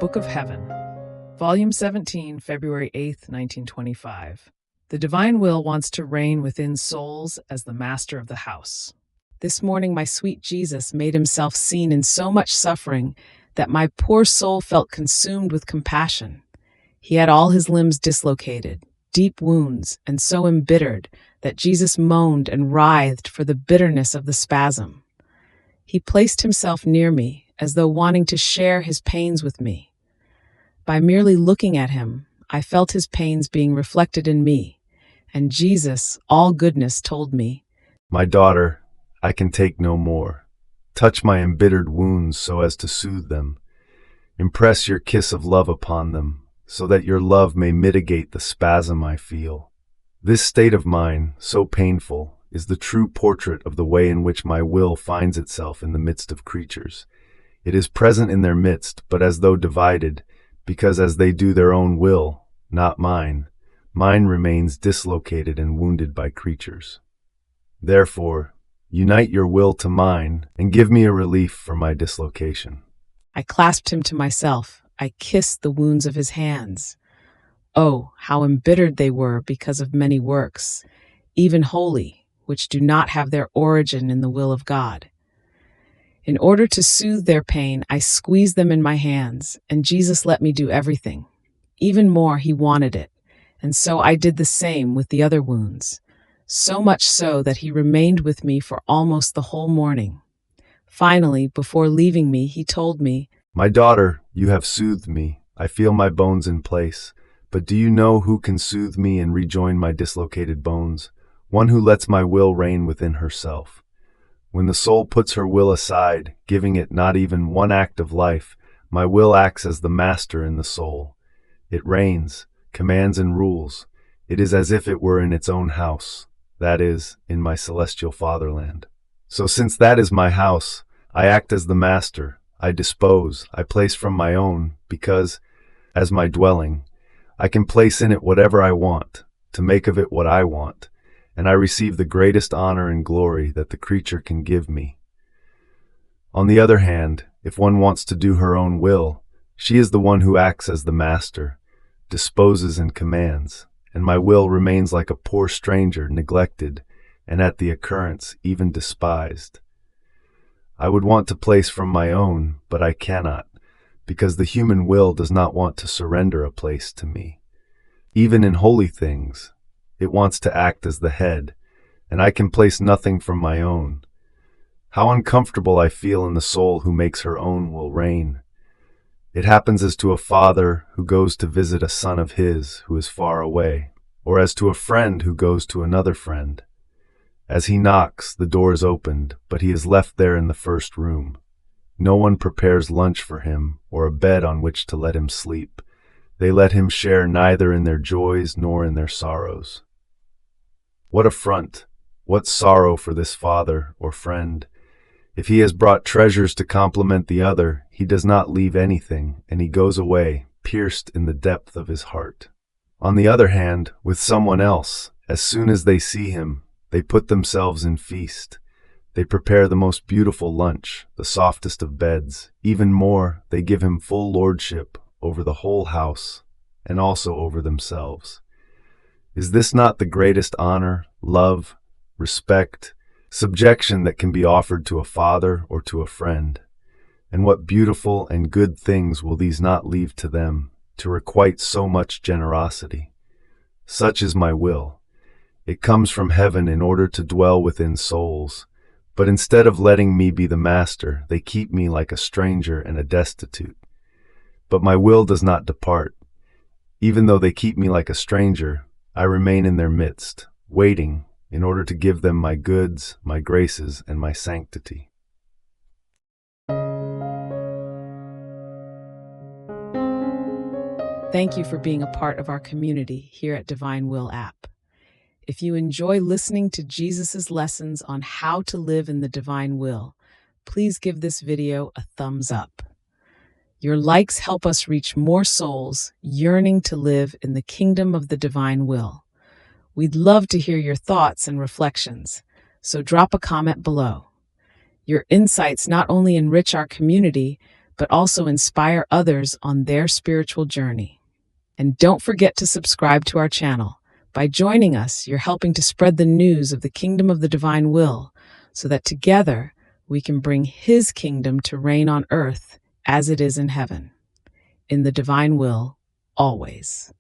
Book of Heaven, Volume 17, February 8th, 1925. The divine will wants to reign within souls as the master of the house. This morning my sweet Jesus made himself seen in so much suffering that my poor soul felt consumed with compassion. He had all his limbs dislocated, deep wounds, and so embittered that Jesus moaned and writhed for the bitterness of the spasm. He placed himself near me, as though wanting to share his pains with me. By merely looking at him, I felt his pains being reflected in me, and Jesus, all goodness, told me, "My daughter, I can take no more. Touch my embittered wounds so as to soothe them. Impress your kiss of love upon them, so that your love may mitigate the spasm I feel. This state of mine, so painful, is the true portrait of the way in which my will finds itself in the midst of creatures. It is present in their midst, but as though divided, because as they do their own will, not mine, mine remains dislocated and wounded by creatures. Therefore, unite your will to mine and give me a relief for my dislocation." I clasped him to myself. I kissed the wounds of his hands. Oh, how embittered they were because of many works, even holy, which do not have their origin in the will of God. In order to soothe their pain, I squeezed them in my hands, and Jesus let me do everything. Even more, he wanted it, and so I did the same with the other wounds, so much so that he remained with me for almost the whole morning. Finally, before leaving me, he told me, "My daughter, you have soothed me. I feel my bones in place. But do you know who can soothe me and rejoin my dislocated bones? One who lets my will reign within herself. When the soul puts her will aside, giving it not even one act of life, my will acts as the master in the soul. It reigns, commands and rules. It is as if it were in its own house, that is, in my celestial fatherland. So since that is my house, I act as the master. I dispose, I place from my own, because, as my dwelling, I can place in it whatever I want, to make of it what I want, and I receive the greatest honor and glory that the creature can give me. On the other hand, if one wants to do her own will, she is the one who acts as the master, disposes and commands, and my will remains like a poor stranger, neglected, and at the occurrence even despised. I would want to place from my own, but I cannot, because the human will does not want to surrender a place to me. Even in holy things, it wants to act as the head, and I can place nothing from my own. How uncomfortable I feel in the soul who makes her own will reign. It happens as to a father who goes to visit a son of his who is far away, or as to a friend who goes to another friend. As he knocks, the door is opened, but he is left there in the first room. No one prepares lunch for him or a bed on which to let him sleep. They let him share neither in their joys nor in their sorrows. What affront, what sorrow for this father or friend! If he has brought treasures to compliment the other, he does not leave anything, and he goes away, pierced in the depth of his heart. On the other hand, with someone else, as soon as they see him, they put themselves in feast. They prepare the most beautiful lunch, the softest of beds. Even more, they give him full lordship over the whole house, and also over themselves. Is this not the greatest honor, love, respect, subjection that can be offered to a father or to a friend? And what beautiful and good things will these not leave to them, to requite so much generosity? Such is my will. It comes from heaven in order to dwell within souls, but instead of letting me be the master, they keep me like a stranger and a destitute. But my will does not depart. Even though they keep me like a stranger, I remain in their midst, waiting, in order to give them my goods, my graces, and my sanctity. Thank you for being a part of our community here at Divine Will app. If you enjoy listening to Jesus' lessons on how to live in the divine will, please give this video a thumbs up. Your likes help us reach more souls yearning to live in the kingdom of the divine will. We'd love to hear your thoughts and reflections, so drop a comment below. Your insights not only enrich our community, but also inspire others on their spiritual journey. And don't forget to subscribe to our channel. By joining us, you're helping to spread the news of the kingdom of the divine will, so that together we can bring His kingdom to reign on earth as it is in heaven. In the divine will, always.